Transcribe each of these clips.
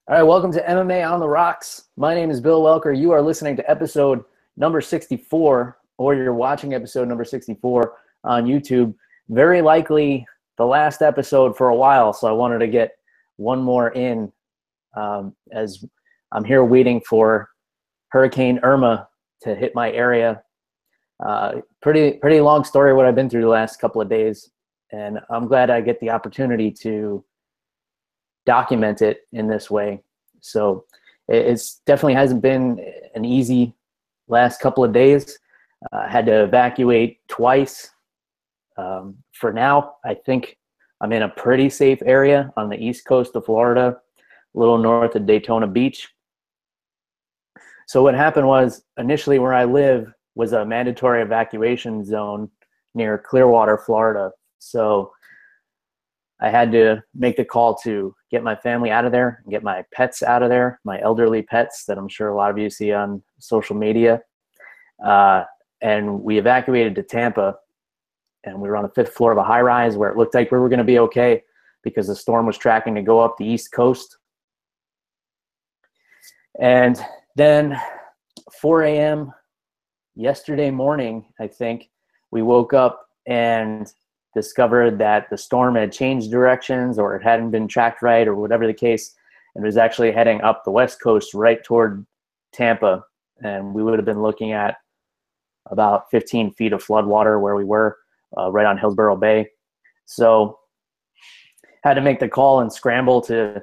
All right, welcome to MMA on the Rocks. My name is Bill Welker. You are listening to episode number 64, or you're watching episode number 64 on YouTube. Very likely the last episode for a while, so I wanted to get one more in as I'm here waiting for Hurricane Irma to hit my area. Pretty long story what I've been through the last couple of days, and I'm glad I get the opportunity to document it in this way. So it's definitely hasn't been an easy last couple of days. Had to evacuate twice. For now, I think I'm in a pretty safe area on the east coast of Florida, a little north of Daytona Beach. So what happened was, initially where I live was a mandatory evacuation zone near Clearwater, Florida. So I had to make the call to get my family out of there and get my pets out of there, my elderly pets that I'm sure a lot of you see on social media. And we evacuated to Tampa, and we were on the 5th floor of a high-rise where it looked like we were going to be okay because the storm was tracking to go up the East Coast. And then 4 a.m. yesterday morning, I think, we woke up and discovered that the storm had changed directions, or it hadn't been tracked right, or whatever the case, and was actually heading up the west coast right toward Tampa. And we would have been looking at about 15 feet of floodwater where we were, right on Hillsborough Bay. So had to make the call and scramble to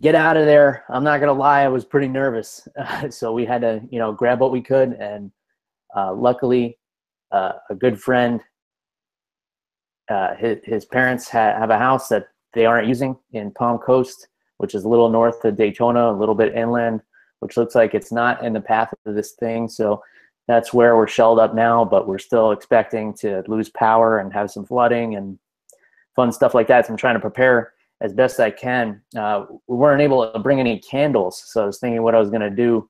get out of there. I'm not gonna lie, I was pretty nervous. So we had to, grab what we could, and luckily a good friend, his parents have a house that they aren't using in Palm Coast, which is a little north of Daytona, a little bit inland, which looks like it's not in the path of this thing. So that's where we're shelled up now, but we're still expecting to lose power and have some flooding and fun stuff like that. So I'm trying to prepare as best I can. We weren't able to bring any candles, so I was thinking what I was going to do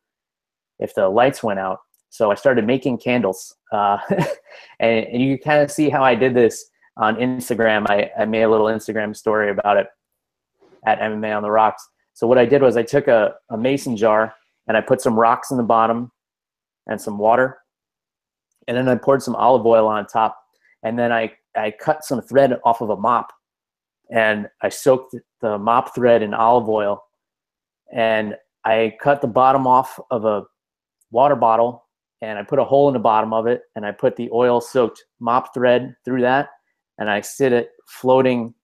if the lights went out. So I started making candles. And you can kind of see how I did this on Instagram. I made a little Instagram story about it at MMA on the Rocks. So what I did was I took a mason jar and I put some rocks in the bottom and some water. And then I poured some olive oil on top. And then I cut some thread off of a mop, and I soaked the mop thread in olive oil. And I cut the bottom off of a water bottle, and I put a hole in the bottom of it, and I put the oil soaked mop thread through that, and I sit it floating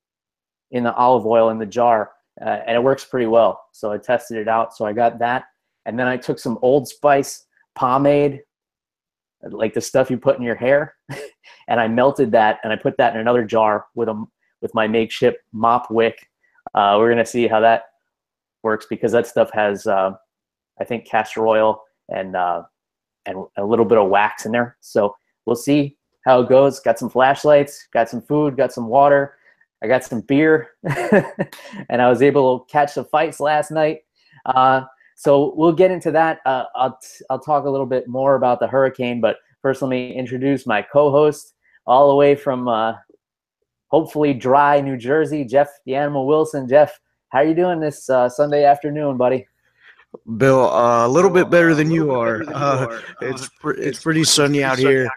in the olive oil in the jar, and it works pretty well. So I tested it out. So I got that, and then I took some Old Spice pomade, like the stuff you put in your hair, and I melted that, and I put that in another jar with my makeshift mop wick. We're gonna see how that works, because that stuff has, I think, castor oil and a little bit of wax in there. So we'll see how it goes. Got some flashlights, got some food, got some water, I got some beer, and I was able to catch the fights last night. So we'll get into that. I'll talk a little bit more about the hurricane, but first let me introduce my co-host all the way from hopefully dry New Jersey, Jeff the Animal Wilson. Jeff, how are you doing this Sunday afternoon, buddy? Bill, a little bit better than you are. It's pretty sunny out here.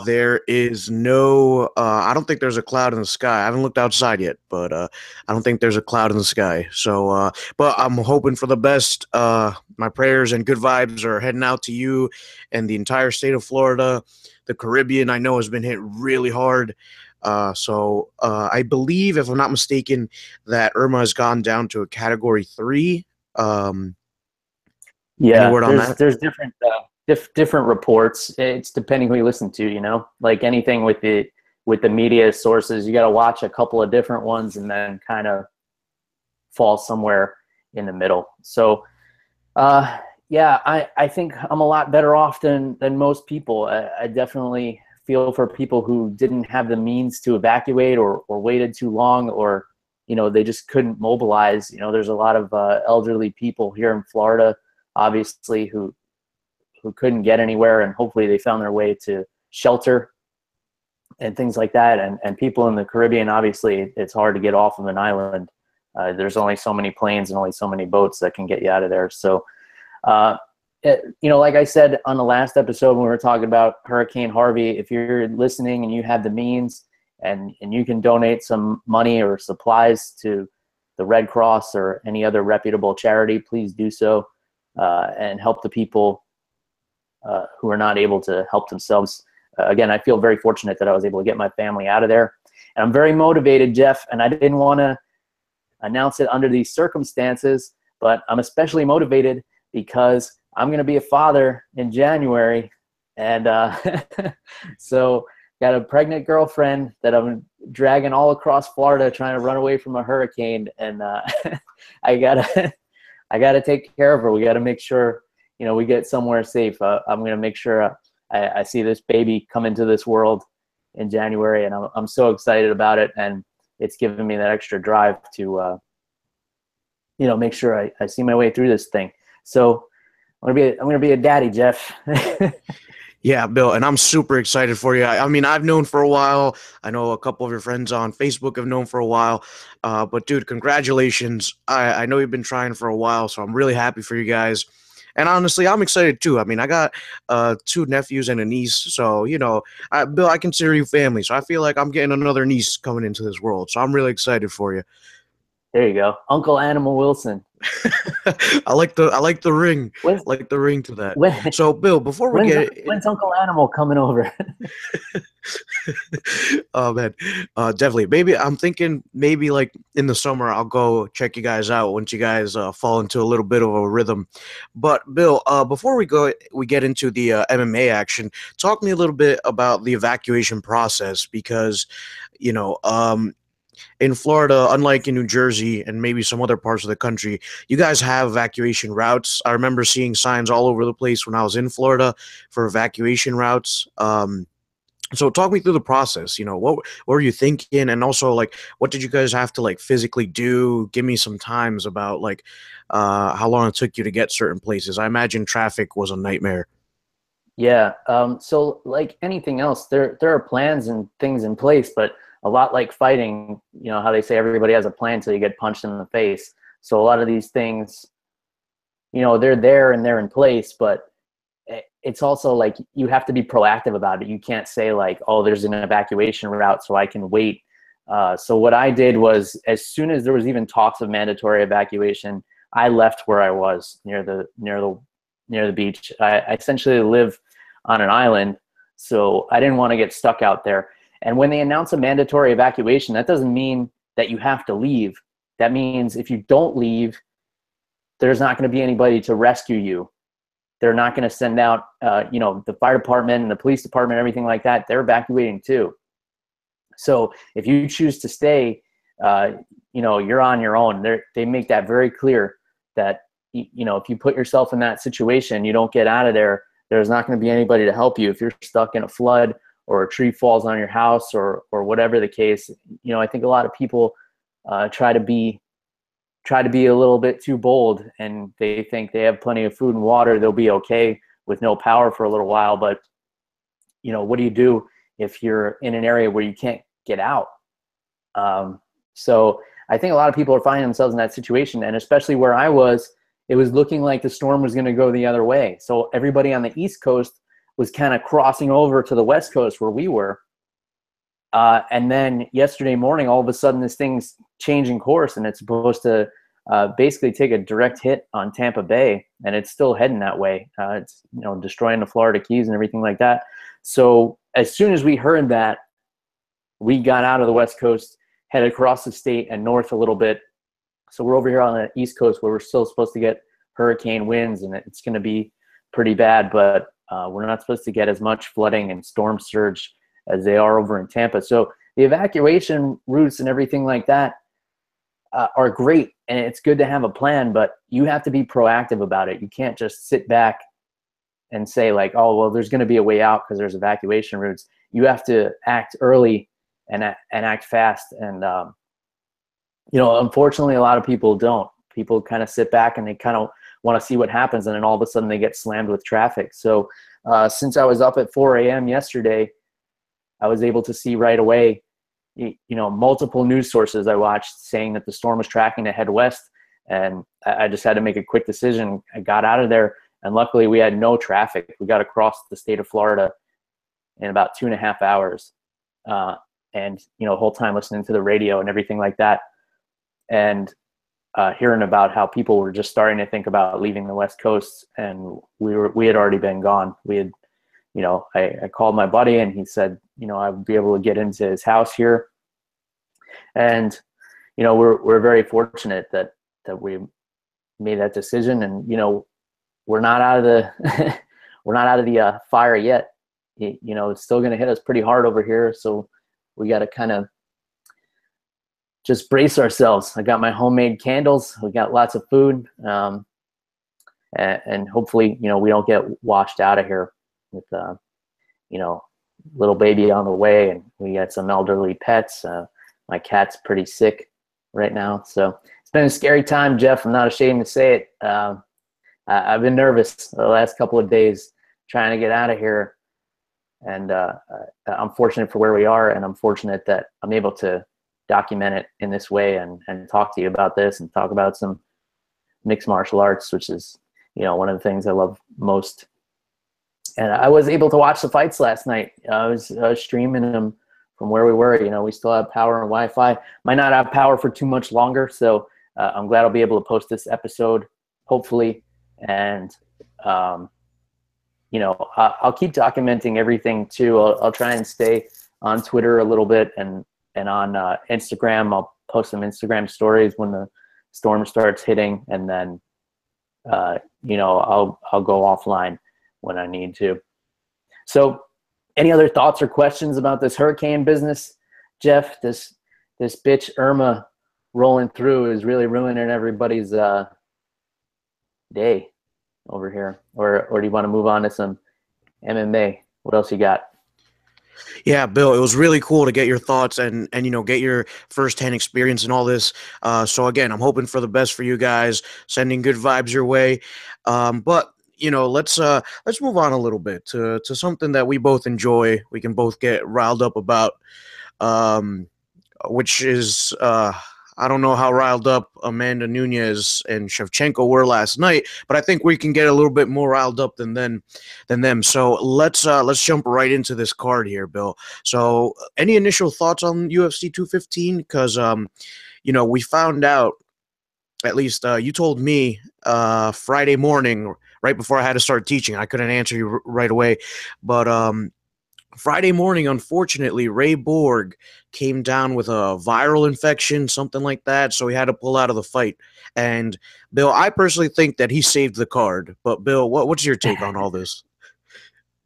There is no, I don't think there's a cloud in the sky. I haven't looked outside yet, but I don't think there's a cloud in the sky. So, but I'm hoping for the best. My prayers and good vibes are heading out to you and the entire state of Florida. The Caribbean, I know, has been hit really hard. So I believe, if I'm not mistaken, that Irma has gone down to a Category 3. Yeah, any word on that? there's different reports. It's depending who you listen to, like anything with the media sources, you got to watch a couple of different ones and then kind of fall somewhere in the middle. So, yeah, I think I'm a lot better off than most people. I definitely feel for people who didn't have the means to evacuate, or waited too long, or they just couldn't mobilize. There's a lot of elderly people here in Florida, obviously, who couldn't get anywhere, and hopefully they found their way to shelter and things like that. And people in the Caribbean, obviously, it's hard to get off of an island There's only so many planes and only so many boats that can get you out of there. So, like I said on the last episode when we were talking about Hurricane Harvey, if you're listening and you have the means and you can donate some money or supplies to the Red Cross or any other reputable charity, please do so, and help the people who are not able to help themselves. Again, I feel very fortunate that I was able to get my family out of there. And I'm very motivated, Jeff, and I didn't want to announce it under these circumstances, but I'm especially motivated because I'm going to be a father in January. And so got a pregnant girlfriend that I'm dragging all across Florida trying to run away from a hurricane. And I gotta take care of her. We got to make sure, we get somewhere safe. I'm going to make sure I see this baby come into this world in January, and I'm so excited about it. And it's given me that extra drive to, make sure I see my way through this thing. So I'm gonna be a daddy, Jeff. Yeah, Bill, and I'm super excited for you. I mean, I've known for a while. I know a couple of your friends on Facebook have known for a while. But dude, congratulations. I know you've been trying for a while, so I'm really happy for you guys. And honestly, I'm excited too. I mean, I got 2 nephews and a niece, so Bill, I consider you family. So I feel like I'm getting another niece coming into this world. So I'm really excited for you. There you go, Uncle Animal Wilson. I like the ring. I like the ring to that. So, Bill, before we when's Uncle Animal coming over? Oh man, definitely. Maybe I'm thinking maybe like in the summer I'll go check you guys out once you guys fall into a little bit of a rhythm. But Bill, before we get into the MMA action, talk to me a little bit about the evacuation process because, in Florida, unlike in New Jersey and maybe some other parts of the country, you guys have evacuation routes. I remember seeing signs all over the place when I was in Florida for evacuation routes. So talk me through the process. What were you thinking? And also, like, what did you guys have to, like, physically do? Give me some times about, like, how long it took you to get certain places. I imagine traffic was a nightmare. Yeah. So like anything else, there are plans and things in place, but a lot like fighting, how they say everybody has a plan until you get punched in the face. So a lot of these things, they're there and they're in place, but it's also like you have to be proactive about it. You can't say like, oh, there's an evacuation route, so I can wait. So what I did was, as soon as there was even talks of mandatory evacuation, I left where I was near the beach. I essentially live on an island, so I didn't want to get stuck out there. And when they announce a mandatory evacuation, that doesn't mean that you have to leave. That means if you don't leave, there's not going to be anybody to rescue you. They're not going to send out, the fire department and the police department, everything like that. They're evacuating too. So if you choose to stay, you're on your own. They make that very clear that, if you put yourself in that situation, you don't get out of there, there's not going to be anybody to help you. If you're stuck in a flood or a tree falls on your house or whatever the case, I think a lot of people try to be a little bit too bold, and they think they have plenty of food and water, they'll be okay with no power for a little while. But what do you do if you're in an area where you can't get out? So I think a lot of people are finding themselves in that situation, and especially where I was, it was looking like the storm was going to go the other way. So everybody on the East Coast was kind of crossing over to the West Coast where we were. And then yesterday morning, all of a sudden, this thing's changing course, and it's supposed to basically take a direct hit on Tampa Bay, and it's still heading that way. It's destroying the Florida Keys and everything like that. So as soon as we heard that, we got out of the West Coast, headed across the state and north a little bit. So we're over here on the East Coast where we're still supposed to get hurricane winds, and it's going to be pretty bad, but we're not supposed to get as much flooding and storm surge as they are over in Tampa. So the evacuation routes and everything like that are great, and it's good to have a plan, but you have to be proactive about it. You can't just sit back and say like, oh, well, there's going to be a way out because there's evacuation routes. You have to act early and act fast. And, unfortunately, a lot of people don't. People kind of sit back and they kind of want to see what happens, and then all of a sudden they get slammed with traffic. So since I was up at 4 a.m. yesterday, I was able to see right away multiple news sources I watched saying that the storm was tracking to head west, and I just had to make a quick decision. I got out of there, and luckily we had no traffic. We got across the state of Florida in about 2.5 hours, and the whole time listening to the radio and everything like that, and hearing about how people were just starting to think about leaving the West Coast, and we had already been gone. We had, I called my buddy, and he said, I would be able to get into his house here, and we're very fortunate that we made that decision, and we're not out of the we're not out of the fire yet. It's still going to hit us pretty hard over here, so we got to kind of just brace ourselves. I got my homemade candles. We got lots of food, and hopefully, we don't get washed out of here with, little baby on the way, and we got some elderly pets. My cat's pretty sick right now, so it's been a scary time, Jeff. I'm not ashamed to say it. I've been nervous the last couple of days trying to get out of here, and I'm fortunate for where we are, and I'm fortunate that I'm able to document it in this way and talk to you about this and talk about some mixed martial arts, which is, one of the things I love most. And I was able to watch the fights last night. I was streaming them from where we were. We still have power and Wi-Fi. Might not have power for too much longer, so I'm glad I'll be able to post this episode, hopefully. And, I'll keep documenting everything too. I'll try and stay on Twitter a little bit, and on Instagram. I'll post some Instagram stories when the storm starts hitting, and then, I'll go offline when I need to. So any other thoughts or questions about this hurricane business, Jeff? This bitch Irma rolling through is really ruining everybody's day over here. Or do you want to move on to some MMA? What else you got? Yeah, Bill, it was really cool to get your thoughts and get your firsthand experience in all this. So again, I'm hoping for the best for you guys, sending good vibes your way. But let's move on a little bit to something that we both enjoy. We can both get riled up about, which is I don't know how riled up Amanda Nunes and Shevchenko were last night, but I think we can get a little bit more riled up than them. So let's jump right into this card here, Bill. So any initial thoughts on UFC 215? Because we found out, at least you told me Friday morning, right before I had to start teaching. I couldn't answer you right away, but Friday morning, unfortunately, Ray Borg came down with a viral infection, something like that, so he had to pull out of the fight. And, Bill, I personally think that he saved the card. But, Bill, what's your take on all this?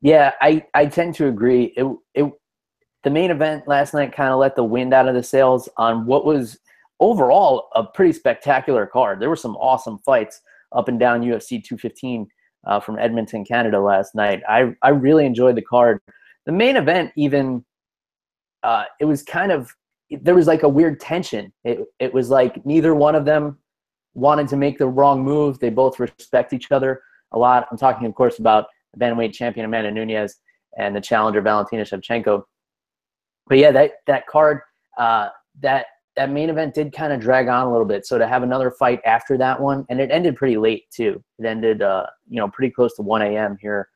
Yeah, I tend to agree. The main event last night kind of let the wind out of the sails on what was overall a pretty spectacular card. There were some awesome fights up and down UFC 215 from Edmonton, Canada last night. I really enjoyed the card. The main event even, it was kind of, there was like a weird tension. It was like neither one of them wanted to make the wrong move. They both respect each other a lot. I'm talking, of course, about the bantamweight champion Amanda Nunes and the challenger Valentina Shevchenko. But yeah, that card, that main event did kind of drag on a little bit. So to have another fight after that one, and it ended pretty late too. It ended, pretty close to 1 a.m. here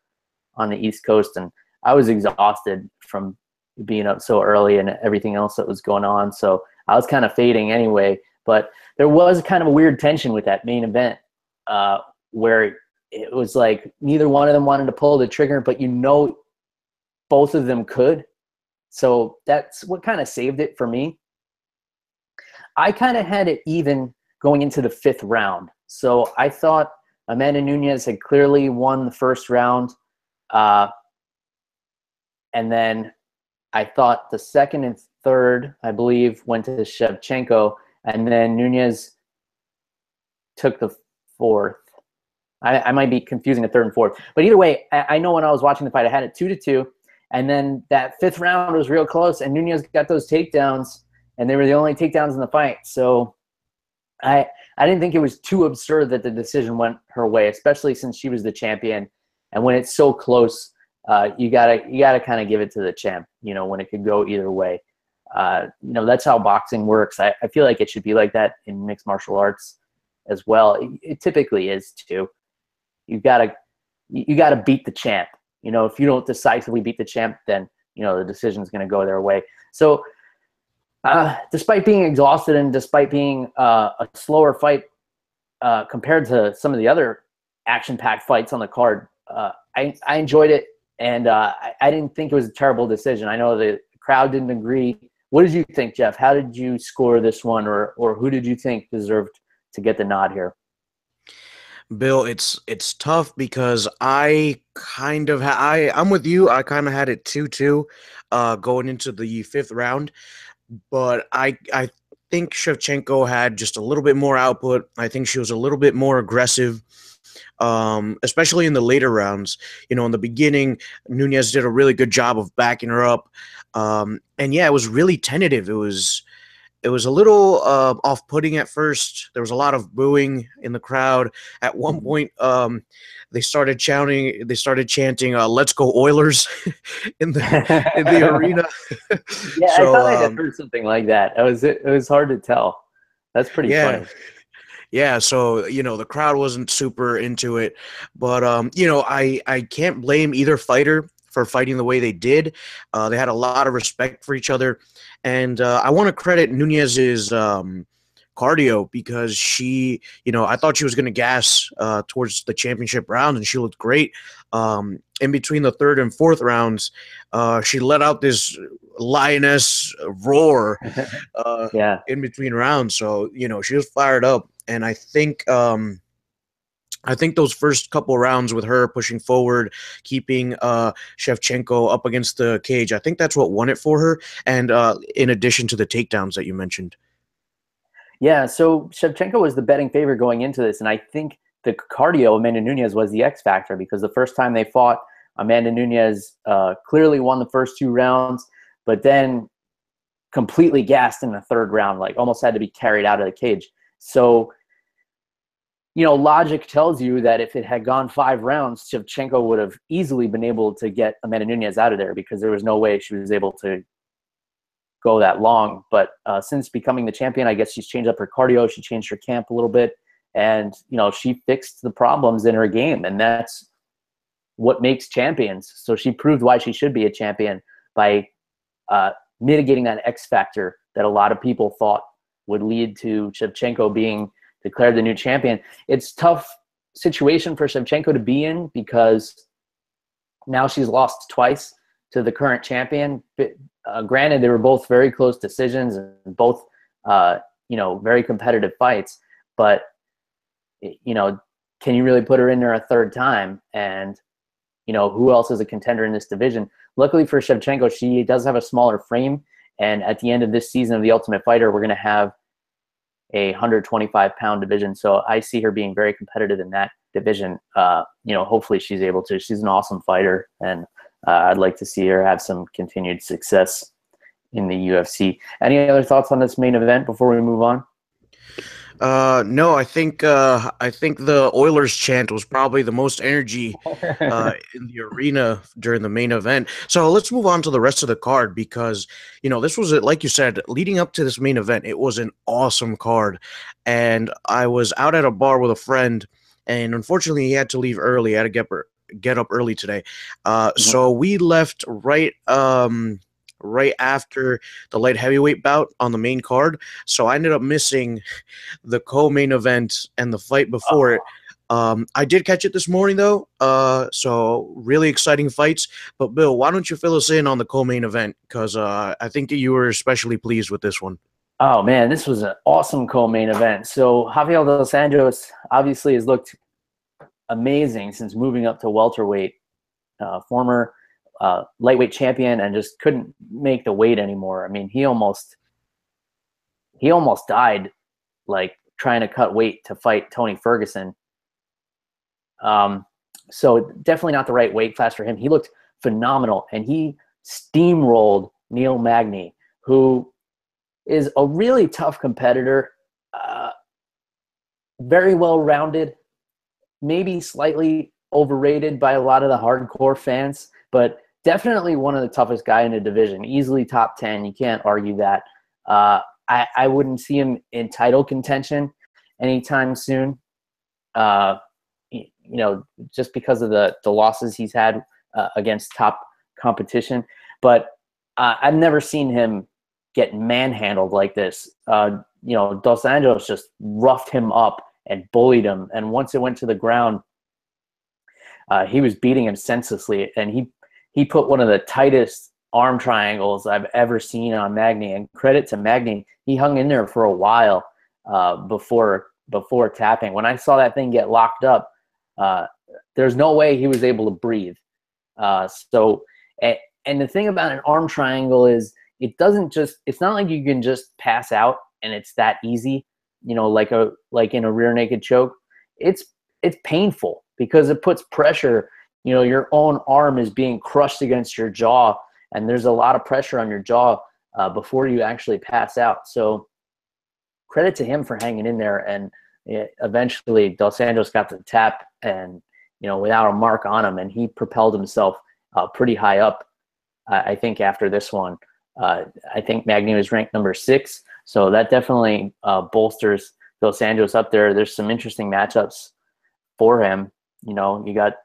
on the East Coast, and I was exhausted from being up so early and everything else that was going on. So I was kind of fading anyway. But there was kind of a weird tension with that main event where it was like neither one of them wanted to pull the trigger, but both of them could. So that's what kind of saved it for me. I kind of had it even going into the 5th round. So I thought Amanda Nunes had clearly won the first round. And then I thought the second and third, I believe, went to Shevchenko. And then Nunes took the 4th. I might be confusing the 3rd and 4th. But either way, I know when I was watching the fight, I had it 2-2. And then that 5th round was real close. And Nunes got those takedowns. And they were the only takedowns in the fight. So I didn't think it was too absurd that the decision went her way, especially since she was the champion. And when it's so close, you gotta kind of give it to the champ, when it could go either way. That's how boxing works. I feel like it should be like that in mixed martial arts as well. It typically is too. You gotta beat the champ. If you don't decisively beat the champ, then the decision's going to go their way. So, despite being exhausted and despite being a slower fight compared to some of the other action-packed fights on the card, I enjoyed it, and I didn't think it was a terrible decision. I know the crowd didn't agree. What did you think, Jeff? How did you score this one, or who did you think deserved to get the nod here? Bill, it's tough because I'm with you. I kind of had it 2-2 going into the fifth round, but I think Shevchenko had just a little bit more output. I think she was a little bit more aggressive, especially in the later rounds. In the beginning, Nunez did a really good job of backing her up, and yeah, it was really tentative. It was a little off-putting at first. There was a lot of booing in the crowd. At one point, they started chanting, "Let's go Oilers" in the arena. Yeah, I So thought I had heard something like that. It was hard to tell. That's pretty funny. Yeah, so the crowd wasn't super into it, but I can't blame either fighter for fighting the way they did. They had a lot of respect for each other, and I want to credit Nunez's cardio because she, I thought she was going to gas towards the championship round, and she looked great. In between the third and fourth rounds, she let out this lioness roar Yeah. in between rounds. So, she was fired up. And I think those first couple rounds with her pushing forward, keeping Shevchenko up against the cage, I think that's what won it for her. And in addition to the takedowns that you mentioned. Yeah, so Shevchenko was the betting favorite going into this, and I think the cardio of Amanda Nunez was the X factor because the first time they fought, Amanda Nunez clearly won the first two rounds, but then completely gassed in the third round, like almost had to be carried out of the cage. So, logic tells you that if it had gone 5 rounds, Shevchenko would have easily been able to get Amanda Nunez out of there because there was no way she was able to go that long. But since becoming the champion, I guess she's changed up her cardio. She changed her camp a little bit. And, she fixed the problems in her game. And that's what makes champions. So she proved why she should be a champion by mitigating that X factor that a lot of people thought would lead to Shevchenko being declared the new champion. It's a tough situation for Shevchenko to be in because now she's lost twice to the current champion. Granted, they were both very close decisions and both, very competitive fights. But, can you really put her in there a third time? And, who else is a contender in this division? Luckily for Shevchenko, she does have a smaller frame. And at the end of this season of The Ultimate Fighter, we're going to have a 125-pound division. So I see her being very competitive in that division. Hopefully she's able to. She's an awesome fighter, and I'd like to see her have some continued success in the UFC. Any other thoughts on this main event before we move on? No, I think the Oilers chant was probably the most energy in the arena during the main event. So let's move on to the rest of the card because this was, like you said, leading up to this main event, it was an awesome card, and I was out at a bar with a friend, and unfortunately he had to leave early. I had to get up early today, so we left right after the light heavyweight bout on the main card. So I ended up missing the co-main event and the fight before it. I did catch it this morning though. So really exciting fights. But Bill, why don't you fill us in on the co-main event? Because I think that you were especially pleased with this one. Oh man, this was an awesome co-main event. So Javier Dos Anjos obviously has looked amazing since moving up to welterweight. Former lightweight champion and just couldn't make the weight anymore. I mean, he almost died like trying to cut weight to fight Tony Ferguson. So definitely not the right weight class for him. He looked phenomenal, and he steamrolled Neil Magny, who is a really tough competitor, very well-rounded, maybe slightly overrated by a lot of the hardcore fans, but definitely one of the toughest guy in the division. Easily top 10. You can't argue that. I wouldn't see him in title contention anytime soon. Just because of the losses he's had against top competition. But I've never seen him get manhandled like this. Dos Anjos just roughed him up and bullied him. And once it went to the ground, he was beating him senselessly. And he put one of the tightest arm triangles I've ever seen on Magny. And credit to Magny, he hung in there for a while before tapping. When I saw that thing get locked up, there's no way he was able to breathe. And the thing about an arm triangle is it's not like you can just pass out and it's that easy, like in a rear naked choke. It's painful because it puts pressure. Your own arm is being crushed against your jaw, and there's a lot of pressure on your jaw before you actually pass out. So credit to him for hanging in there. And eventually Dos Anjos got the tap and, without a mark on him, and he propelled himself pretty high up. I think after this one, I think Magny was ranked number 6. So that definitely bolsters Dos Anjos up there. There's some interesting matchups for him. You got,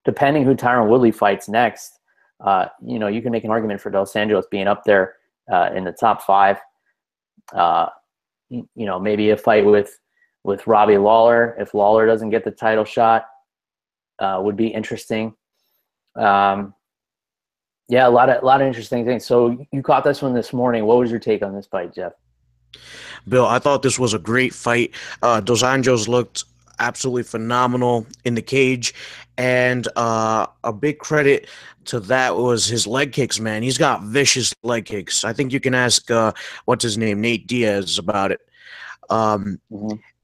depending who Tyron Woodley fights next, you can make an argument for Dos Anjos being up there in the top 5. Maybe a fight with Robbie Lawler, if Lawler doesn't get the title shot, would be interesting. A lot of interesting things. So you caught this one this morning. What was your take on this fight, Jeff? Bill, I thought this was a great fight. Dos Anjos looked absolutely phenomenal in the cage, and a big credit to that was his leg kicks, man. He's got vicious leg kicks. I think you can ask what's his name, Nate Diaz, about it. And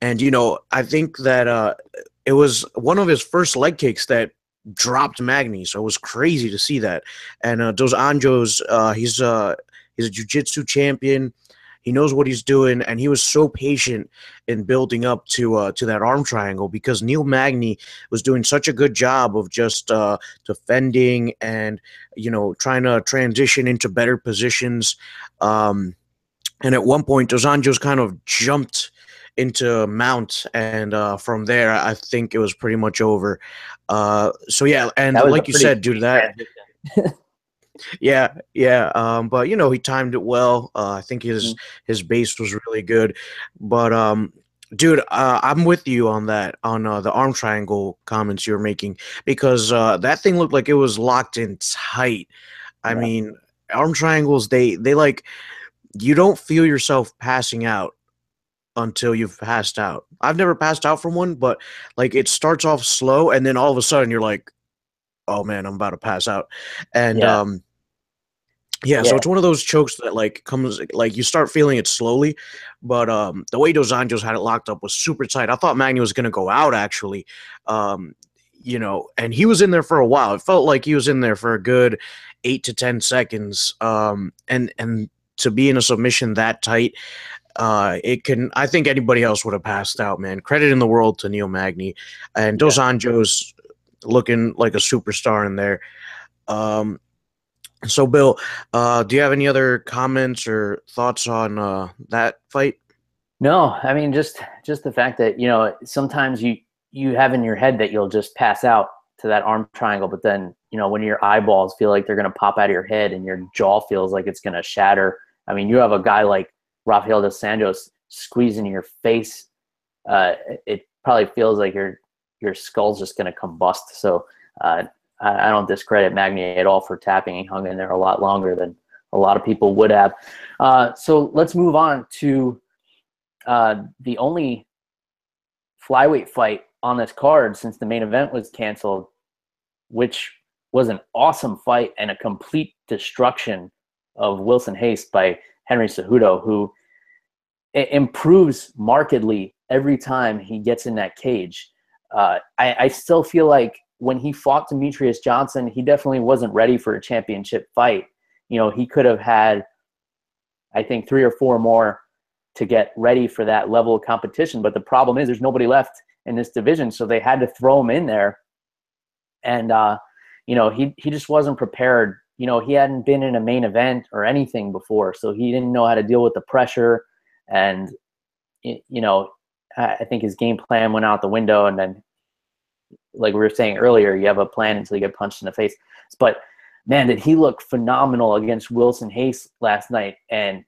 I think that it was one of his first leg kicks that dropped Magny, so it was crazy to see that. And Dos Anjos, he's a jiu-jitsu champion. He knows what he's doing, and he was so patient in building up to that arm triangle because Neil Magny was doing such a good job of just defending and trying to transition into better positions. And at one point, Dos Anjos kind of jumped into mount, and from there, I think it was pretty much over. So yeah, and like you said, due to that. Yeah. But he timed it well. I think his base was really good. But dude, I'm with you on that, on the arm triangle comments you were making, because that thing looked like it was locked in tight. I mean, arm triangles, they like, you don't feel yourself passing out until you've passed out. I've never passed out from one, but like it starts off slow and then all of a sudden you're like, oh man, I'm about to pass out. And so it's one of those chokes that like comes, like you start feeling it slowly, but the way Dos Anjos had it locked up was super tight. I thought Magny was going to go out actually, and he was in there for a while. It felt like he was in there for a good 8 to 10 seconds. And to be in a submission that tight, I think anybody else would have passed out, man. Credit in the world to Neil Magny and Dos Anjos looking like a superstar in there. So Bill, do you have any other comments or thoughts on that fight? No, I mean, just the fact that, sometimes you have in your head that you'll just pass out to that arm triangle, but then, when your eyeballs feel like they're going to pop out of your head and your jaw feels like it's going to shatter. I mean, you have a guy like Rafael Dos Anjos squeezing your face. It probably feels like your skull's just going to combust. So I don't discredit Magny at all for tapping. He hung in there a lot longer than a lot of people would have. So let's move on to the only flyweight fight on this card since the main event was canceled, which was an awesome fight and a complete destruction of Wilson Hayes by Henry Cejudo, who improves markedly every time he gets in that cage. I still feel like when he fought Demetrius Johnson, he definitely wasn't ready for a championship fight. He could have had, I think, 3 or 4 more to get ready for that level of competition. But the problem is there's nobody left in this division, so they had to throw him in there. And, he just wasn't prepared. He hadn't been in a main event or anything before, so he didn't know how to deal with the pressure. And, I think his game plan went out the window. And then, like we were saying earlier, you have a plan until you get punched in the face. But, man, did he look phenomenal against Wilson Hayes last night and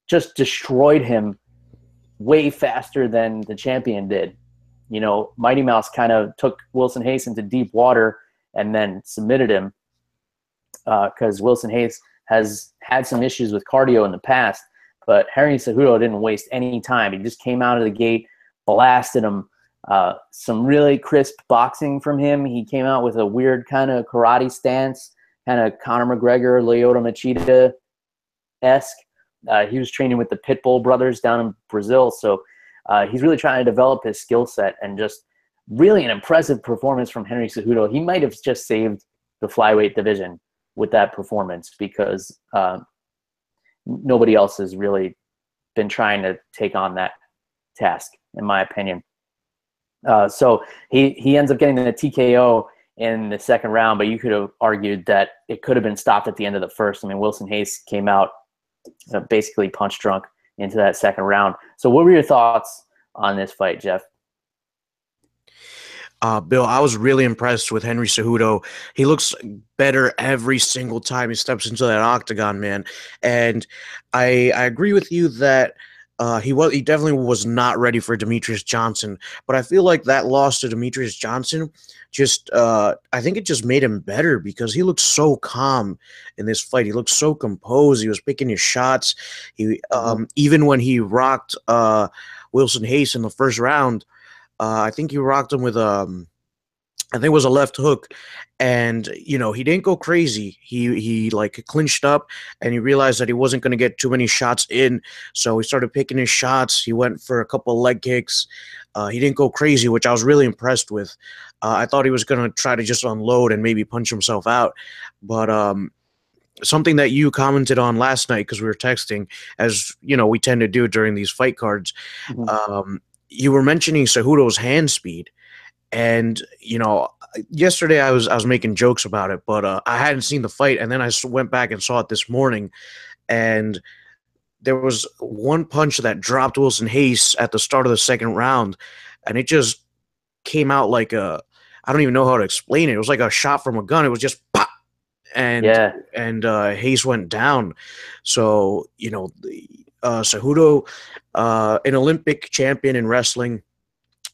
just destroyed him way faster than the champion did. Mighty Mouse kind of took Wilson Hayes into deep water and then submitted him because Wilson Hayes has had some issues with cardio in the past, but Henry Cejudo didn't waste any time. He just came out of the gate, blasted him. Some really crisp boxing from him. He came out with a weird kind of karate stance, kind of Conor McGregor, Lyoto Machida-esque. He was training with the Pitbull brothers down in Brazil, so he's really trying to develop his skill set, and just really an impressive performance from Henry Cejudo. He might have just saved the flyweight division with that performance because nobody else has really been trying to take on that task, in my opinion. So he ends up getting the TKO in the second round, but you could have argued that it could have been stopped at the end of the first. I mean, Wilson Hayes came out basically punch drunk into that second round. So what were your thoughts on this fight, Jeff? Bill, I was really impressed with Henry Cejudo. He looks better every single time he steps into that octagon, man. And I agree with you that he definitely was not ready for Demetrius Johnson. But I feel like that loss to Demetrius Johnson I think it just made him better because he looked so calm in this fight. He looked so composed. He was picking his shots. Even when he rocked Wilson Hayes in the first round, I think he rocked him with I think it was a left hook, and he didn't go crazy. He like clinched up, and he realized that he wasn't going to get too many shots in, so he started picking his shots. He went for a couple of leg kicks. He didn't go crazy, which I was really impressed with. I thought he was going to try to just unload and maybe punch himself out, but something that you commented on last night because we were texting, as we tend to do during these fight cards. You were mentioning Cejudo's hand speed, and yesterday I was making jokes about it, but I hadn't seen the fight, and then I went back and saw it this morning, and there was one punch that dropped Wilson Hayes at the start of the second round, and it just came out like I don't even know how to explain it. It was like a shot from a gun. It was just pop, and Hayes went down. So Cejudo, an Olympic champion in wrestling,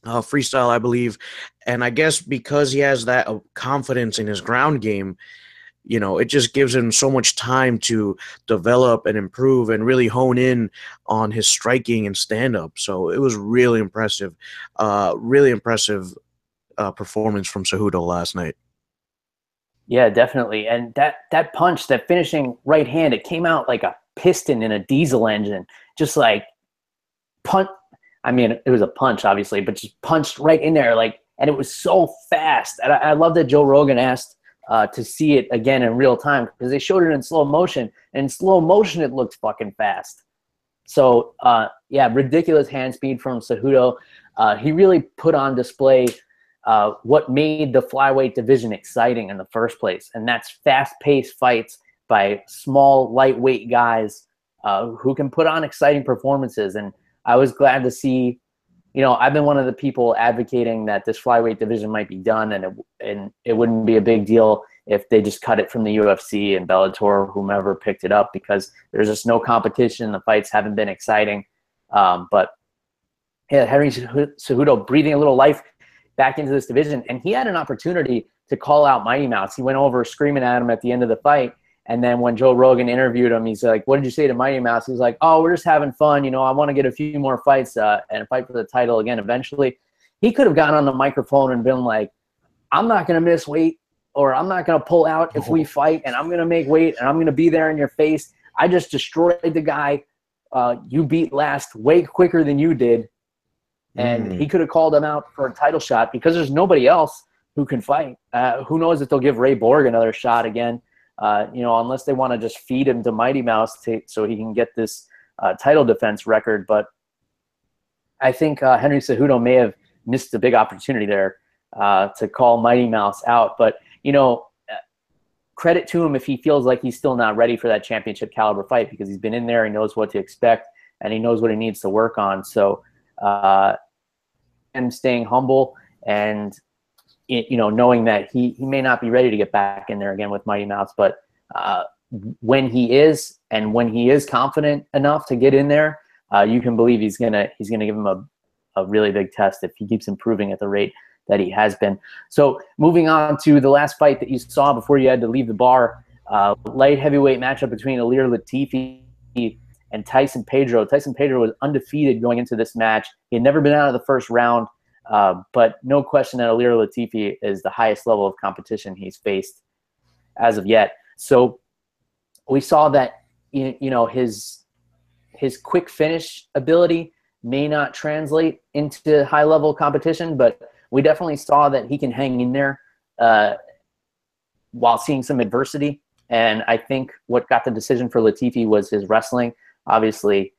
freestyle, I believe, and I guess because he has that confidence in his ground game, it just gives him so much time to develop and improve and really hone in on his striking and stand-up. So it was really impressive performance from Cejudo last night. Yeah, definitely. And that punch, that finishing right hand, it came out like a piston in a diesel engine, just like punch. I mean, it was a punch, obviously, but just punched right in there, and it was so fast. And I love that Joe Rogan asked to see it again in real time because they showed it in slow motion. And in slow motion, it looked fucking fast. So, ridiculous hand speed from Cejudo. He really put on display what made the flyweight division exciting in the first place, and that's fast-paced fights by small, lightweight guys who can put on exciting performances. And I was glad to see, I've been one of the people advocating that this flyweight division might be done, and it wouldn't be a big deal if they just cut it from the UFC and Bellator, whomever picked it up, because there's just no competition. The fights haven't been exciting. But yeah, Henry Cejudo breathing a little life back into this division, and he had an opportunity to call out Mighty Mouse. He went over screaming at him at the end of the fight, and then when Joe Rogan interviewed him, he's like, "What did you say to Mighty Mouse?" He's like, "Oh, we're just having fun. I want to get a few more fights and fight for the title again eventually." He could have gotten on the microphone and been like, "I'm not going to miss weight, or I'm not going to pull out if we fight, and I'm going to make weight, and I'm going to be there in your face. I just destroyed the guy you beat last way quicker than you did." And he could have called him out for a title shot because there's nobody else who can fight. Who knows if they'll give Ray Borg another shot again, unless they want to just feed him to Mighty Mouse so he can get this title defense record. But I think Henry Cejudo may have missed a big opportunity there to call Mighty Mouse out. But, credit to him if he feels like he's still not ready for that championship caliber fight, because he's been in there, he knows what to expect, and he knows what he needs to work on. So him staying humble and knowing that he may not be ready to get back in there again with Mighty Mouse, but when he is, and when he is confident enough to get in there, you can believe he's gonna give him a really big test if he keeps improving at the rate that he has been. So moving on to the last fight that you saw before you had to leave the bar, light heavyweight matchup between Ilir Latifi and Tyson Pedro. Tyson Pedro was undefeated going into this match. He had never been out of the first round, but no question that Ilir Latifi is the highest level of competition he's faced as of yet. So we saw that his quick finish ability may not translate into high level competition, but we definitely saw that he can hang in there while seeing some adversity. And I think what got the decision for Latifi was his wrestling. Obviously,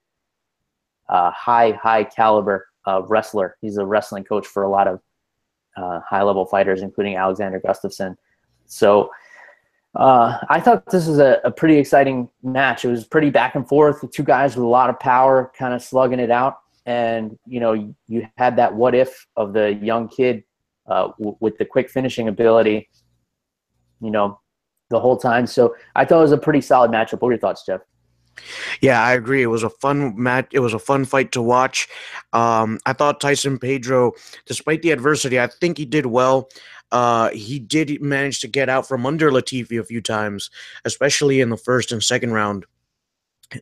high caliber wrestler. He's a wrestling coach for a lot of high level fighters, including Alexander Gustafsson. So I thought this was a pretty exciting match. It was pretty back and forth. The two guys with a lot of power kind of slugging it out. And, you had that what if of the young kid with the quick finishing ability, the whole time. So I thought it was a pretty solid matchup. What were your thoughts, Jeff? Yeah, I agree. It was a fun match. It was a fun fight to watch. I thought Tyson Pedro, despite the adversity, I think he did well. He did manage to get out from under Latifi a few times, especially in the first and second round.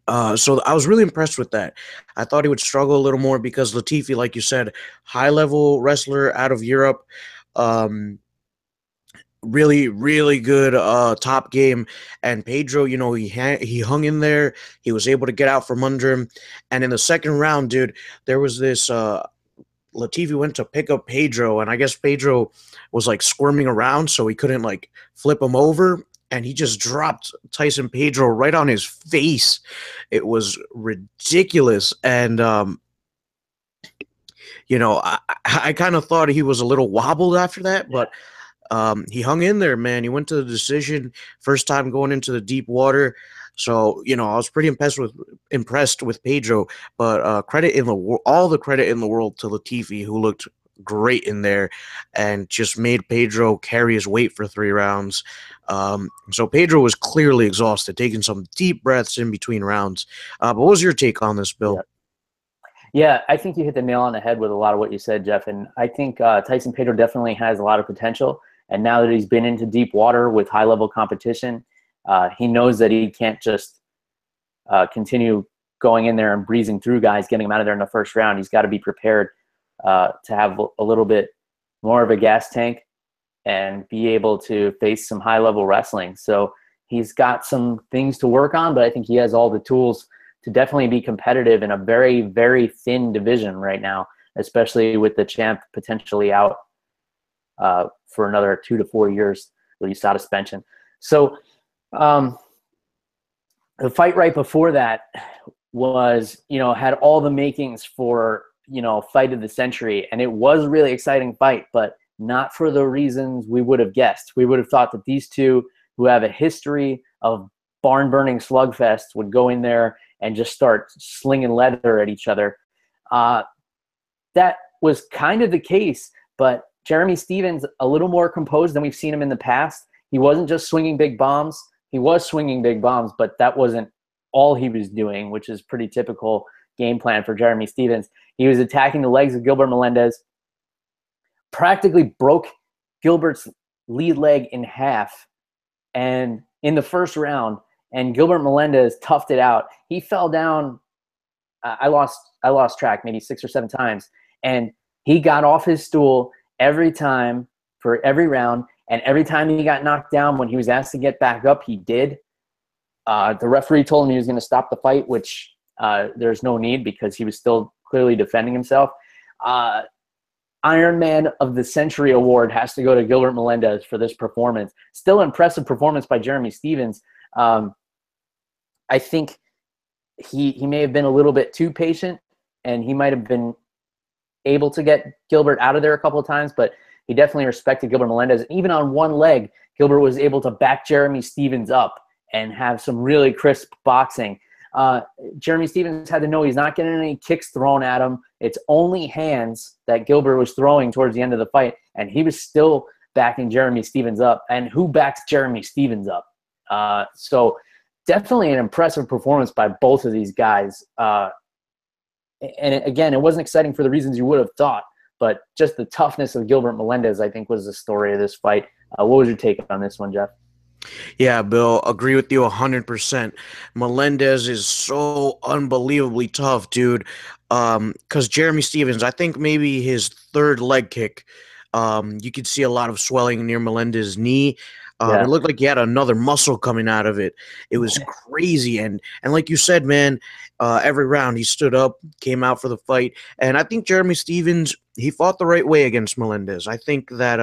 So I was really impressed with that. I thought he would struggle a little more because Latifi, like you said, high-level wrestler out of Europe, really, really good top game. And Pedro, he hung in there. He was able to get out from under him. And in the second round, dude, there was this Latifi went to pick up Pedro, and I guess Pedro was like squirming around, so he couldn't like flip him over. And he just dropped Tyson Pedro right on his face. It was ridiculous. And, I kind of thought he was a little wobbled after that, but he hung in there, man. He went to the decision, first time going into the deep water. So, I was pretty impressed with Pedro, but all the credit in the world to Latifi, who looked great in there and just made Pedro carry his weight for 3 rounds. So Pedro was clearly exhausted, taking some deep breaths in between rounds. But what was your take on this, Bill? Yeah, I think you hit the nail on the head with a lot of what you said, Jeff. And I think Tyson Pedro definitely has a lot of potential. And now that he's been into deep water with high-level competition, he knows that he can't just continue going in there and breezing through guys, getting them out of there in the first round. He's got to be prepared to have a little bit more of a gas tank and be able to face some high-level wrestling. So he's got some things to work on, but I think he has all the tools to definitely be competitive in a very, very thin division right now, especially with the champ potentially out for another 2 to 4 years, at least out of suspension. So the fight right before that was, had all the makings for, fight of the century. And it was a really exciting fight, but not for the reasons we would have guessed. We would have thought that these two, who have a history of barn-burning slugfests, would go in there and just start slinging leather at each other. That was kind of the case, but Jeremy Stephens, a little more composed than we've seen him in the past. He wasn't just swinging big bombs. He was swinging big bombs, but that wasn't all he was doing, which is pretty typical game plan for Jeremy Stephens. He was attacking the legs of Gilbert Melendez, practically broke Gilbert's lead leg in half and in the first round, and Gilbert Melendez toughed it out. He fell down, I lost track, maybe 6 or 7 times, and he got off his stool every time for every round, and every time he got knocked down, when he was asked to get back up, he did. The referee told him he was going to stop the fight, which there's no need because he was still clearly defending himself. Iron Man of the Century Award has to go to Gilbert Melendez for this performance. Still impressive performance by Jeremy Stephens. I think he may have been a little bit too patient, and he might have been able to get Gilbert out of there a couple of times, but he definitely respected Gilbert Melendez. And even on one leg, Gilbert was able to back Jeremy Stephens up and have some really crisp boxing. Jeremy Stephens had to know he's not getting any kicks thrown at him. It's only hands that Gilbert was throwing towards the end of the fight, and he was still backing Jeremy Stephens up. And who backs Jeremy Stephens up? So definitely an impressive performance by both of these guys. And again, it wasn't exciting for the reasons you would have thought, but just the toughness of Gilbert Melendez, I think, was the story of this fight. What was your take on this one, Jeff? Yeah, Bill, agree with you 100%. Melendez is so unbelievably tough, dude. Because Jeremy Stephens, I think maybe his third leg kick, you could see a lot of swelling near Melendez's knee. It looked like he had another muscle coming out of it. It was crazy. And like you said, man, every round he stood up, came out for the fight. And I think Jeremy Stephens, he fought the right way against Melendez. I think that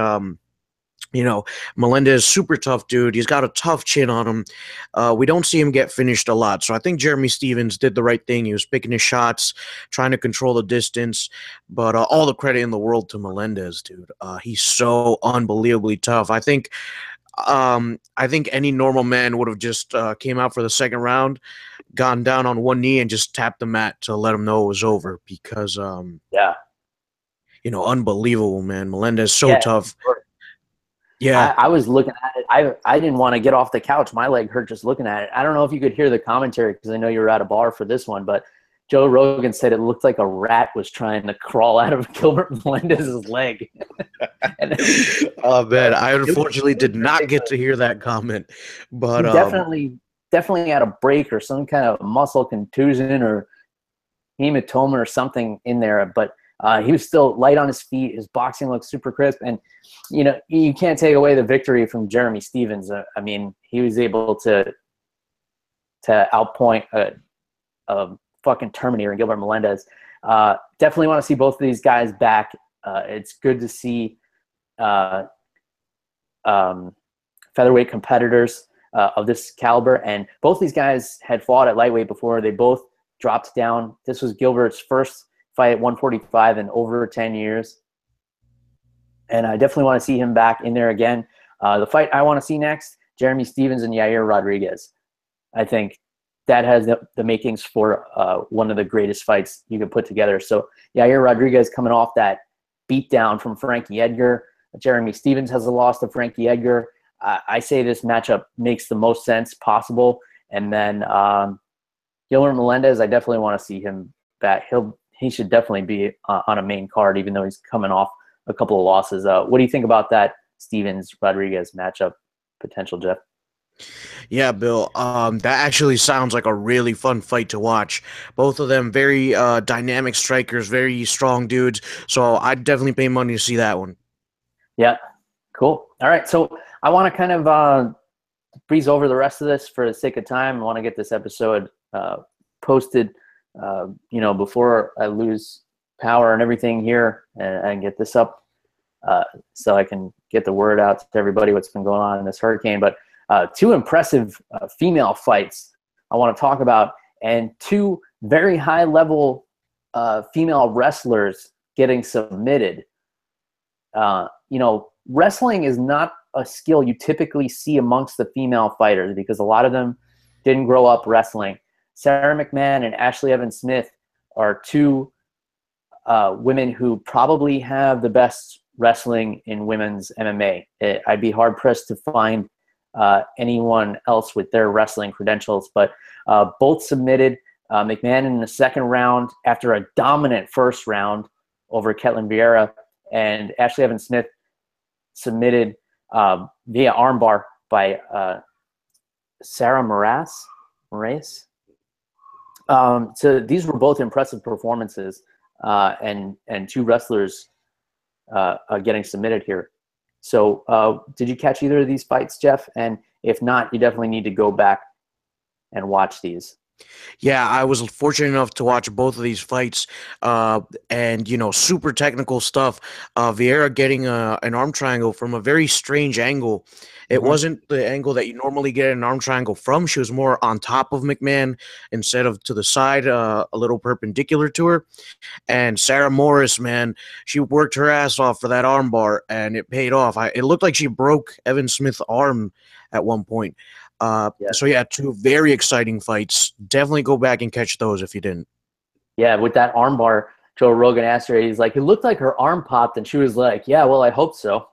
Melendez, super tough dude. He's got a tough chin on him. We don't see him get finished a lot. So I think Jeremy Stephens did the right thing. He was picking his shots, trying to control the distance. But all the credit in the world to Melendez, dude. He's so unbelievably tough. I think any normal man would have just came out for the second round, gone down on one knee, and just tapped the mat to let him know it was over. Because unbelievable, man. Melendez so tough. Sure. Yeah, I was looking at it. I didn't want to get off the couch. My leg hurt just looking at it. I don't know if you could hear the commentary because I know you were at a bar for this one, but Joe Rogan said it looked like a rat was trying to crawl out of Gilbert Melendez's leg. Oh man, I unfortunately did not get to hear that comment, but he definitely had a break or some kind of muscle contusion or hematoma or something in there, but he was still light on his feet. His boxing looked super crisp, and you can't take away the victory from Jeremy Stephens. I mean, he was able to outpoint a fucking Terminator in Gilbert Melendez. Definitely want to see both of these guys back. It's good to see featherweight competitors of this caliber, and both these guys had fought at lightweight before. They both dropped down. This was Gilbert's first fight at 145 in over 10 years. And I definitely want to see him back in there again. The fight I want to see next, Jeremy Stephens and Yair Rodriguez. I think that has the makings for one of the greatest fights you could put together. So Yair Rodriguez coming off that beatdown from Frankie Edgar. Jeremy Stephens has a loss to Frankie Edgar. I say this matchup makes the most sense possible. And then Gilbert Melendez, I definitely want to see him back. He should definitely be on a main card, even though he's coming off a couple of losses. What do you think about that Stephens-Rodriguez matchup potential, Jeff? Yeah, Bill. That actually sounds like a really fun fight to watch. Both of them very dynamic strikers, very strong dudes. So I'd definitely pay money to see that one. Yeah, cool. All right, so I want to kind of breeze over the rest of this for the sake of time. I want to get this episode posted before I lose power and everything here and get this up so I can get the word out to everybody what's been going on in this hurricane. But two impressive female fights I want to talk about, and two very high-level female wrestlers getting submitted. Wrestling is not a skill you typically see amongst the female fighters because a lot of them didn't grow up wrestling. Sarah McMahon and Ashley Evans Smith are two women who probably have the best wrestling in women's MMA. I'd be hard-pressed to find anyone else with their wrestling credentials, but both submitted. McMahon in the second round after a dominant first round over Ketlin Vieira, and Ashley Evans Smith submitted via armbar by Sarah Moraes. So these were both impressive performances, and two wrestlers getting submitted here. So did you catch either of these fights, Jeff? And if not, you definitely need to go back and watch these. Yeah, I was fortunate enough to watch both of these fights, uh, and super technical stuff. Vieira getting an arm triangle from a very strange angle. It Hmm. wasn't the angle that you normally get an arm triangle from. She was more on top of McMahon instead of to the side, a little perpendicular to her. And Sarah Morris, man, she worked her ass off for that armbar, and it paid off. It looked like she broke Evan Smith's arm at one point. Yeah. So yeah, two very exciting fights. Definitely go back and catch those if you didn't. Yeah, with that armbar, Joe Rogan asked her, he's like, it looked like her arm popped, and she was like, yeah, well, I hope so.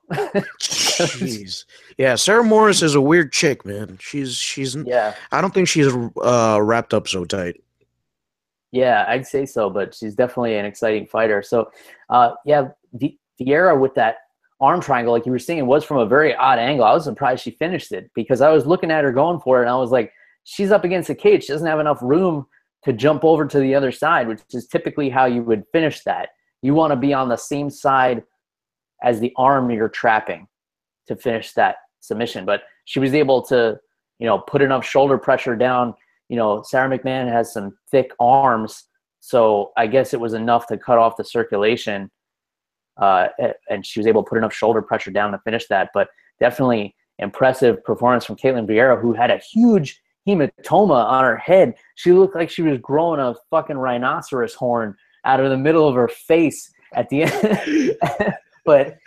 Jeez, yeah, Sarah Morris is a weird chick, man. She's. Yeah, I don't think she's wrapped up so tight. yeah, I'd say so, but she's definitely an exciting fighter. So, yeah, Vieira with that arm triangle, like you were saying, was from a very odd angle. I was surprised she finished it because I was looking at her going for it, and I was like, she's up against the cage. She doesn't have enough room to jump over to the other side, which is typically how you would finish that. You want to be on the same side as the arm you're trapping to finish that submission. But she was able to, put enough shoulder pressure down. Sarah McMahon has some thick arms, so I guess it was enough to cut off the circulation, and she was able to put enough shoulder pressure down to finish that. But definitely impressive performance from Caitlin Vieira, who had a huge hematoma on her head. She looked like she was growing a fucking rhinoceros horn out of the middle of her face at the end. But,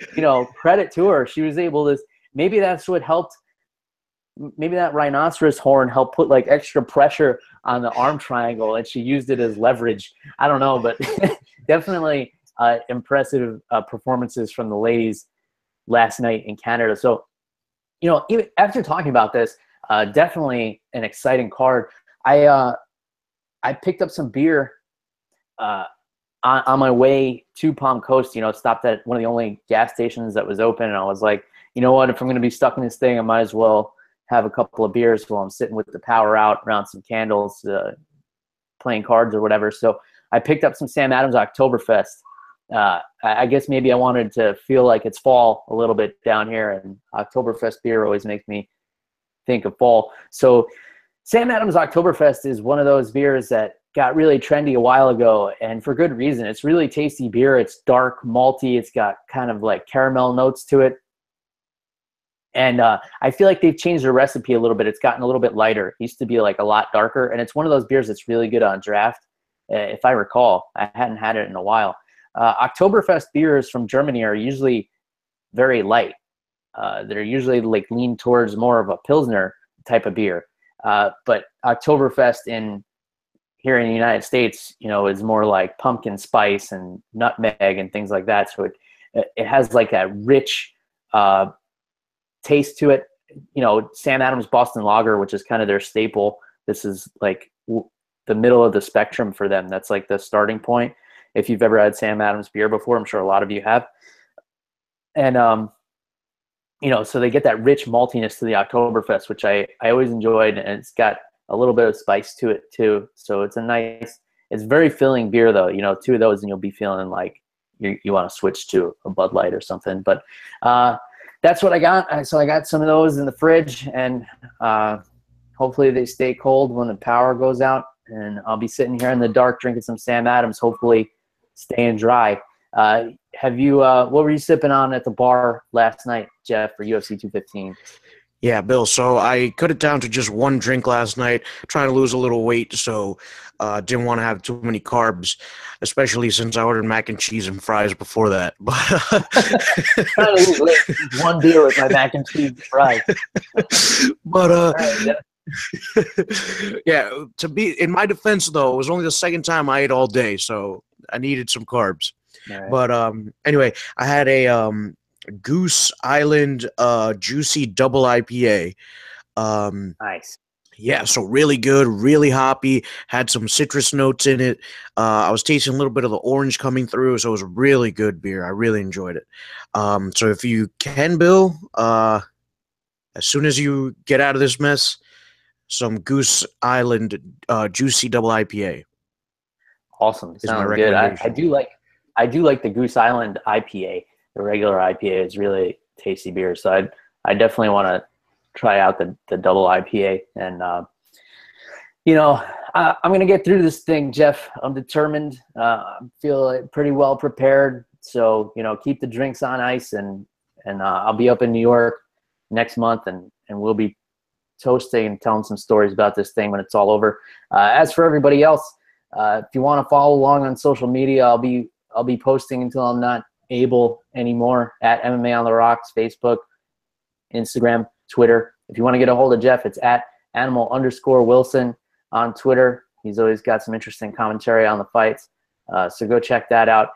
credit to her. She was able to, maybe that's what helped. Maybe that rhinoceros horn helped put like extra pressure on the arm triangle, and she used it as leverage. I don't know, but definitely impressive performances from the ladies last night in Canada. So, even after talking about this, definitely an exciting card. I picked up some beer on my way to Palm Coast. Stopped at one of the only gas stations that was open, and I was like, you know what? If I'm going to be stuck in this thing, I might as well have a couple of beers while I'm sitting with the power out around some candles, playing cards or whatever. So I picked up some Sam Adams Oktoberfest. I guess maybe I wanted to feel like it's fall a little bit down here, and Oktoberfest beer always makes me think of fall. So Sam Adams Oktoberfest is one of those beers that got really trendy a while ago, and for good reason. It's really tasty beer. It's dark, malty. It's got kind of like caramel notes to it. And I feel like they've changed the recipe a little bit. It's gotten a little bit lighter. It used to be like a lot darker, and it's one of those beers that's really good on draft. If I recall, I hadn't had it in a while. Oktoberfest beers from Germany are usually very light. They're usually like lean towards more of a Pilsner type of beer. But Oktoberfest here in the United States, is more like pumpkin spice and nutmeg and things like that. So it has like a rich taste to it. Sam Adams Boston Lager, which is kind of their staple. This is like the middle of the spectrum for them. That's like the starting point. If you've ever had Sam Adams beer before, I'm sure a lot of you have. And so they get that rich maltiness to the Oktoberfest, which I always enjoyed, and it's got a little bit of spice to it too. So it's it's very filling beer though. Two of those and you'll be feeling like you want to switch to a Bud Light or something. But that's what I got. So I got some of those in the fridge, and hopefully they stay cold when the power goes out, and I'll be sitting here in the dark drinking some Sam Adams, hopefully staying dry. What were you sipping on at the bar last night, Jeff, for UFC 215? Yeah, Bill. So I cut it down to just one drink last night, trying to lose a little weight. So didn't want to have too many carbs, especially since I ordered mac and cheese and fries before that. But Trying to lose weight. One beer with my mac and cheese and fries. but Right, yeah. To be in my defense, though, it was only the second time I ate all day, so I needed some carbs. right. But anyway, I had a Goose Island Juicy Double IPA. Nice. Yeah, so really good, really hoppy, had some citrus notes in it. I was tasting a little bit of the orange coming through, so it was a really good beer. I really enjoyed it. So if you can, Bill, as soon as you get out of this mess, some Goose Island Juicy Double IPA Awesome. is my Sounds good. I recommendation. do like the Goose Island IPA. The regular IPA is really tasty beer. So I definitely want to try out the double IPA. And I'm going to get through this thing, Jeff. I'm determined. I feel pretty well prepared. So, keep the drinks on ice, and I'll be up in New York next month, and we'll be toasting and telling some stories about this thing when it's all over. As for everybody else, if you want to follow along on social media, I'll be posting until I'm not able anymore at MMA on the Rocks, Facebook, Instagram, Twitter. If you want to get a hold of Jeff, it's at @animal_Wilson on Twitter. He's always got some interesting commentary on the fights. So go check that out.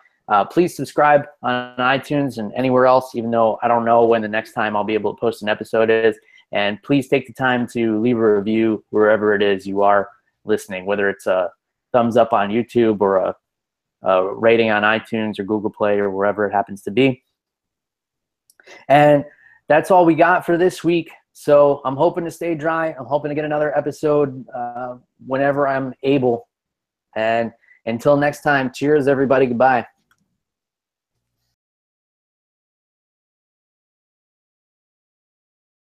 Please subscribe on iTunes and anywhere else, even though I don't know when the next time I'll be able to post an episode is. And please take the time to leave a review wherever it is you are listening, whether it's a thumbs up on YouTube or a rating on iTunes or Google Play or wherever it happens to be. And that's all we got for this week. So I'm hoping to stay dry. I'm hoping to get another episode whenever I'm able. And until next time, cheers, everybody. Goodbye.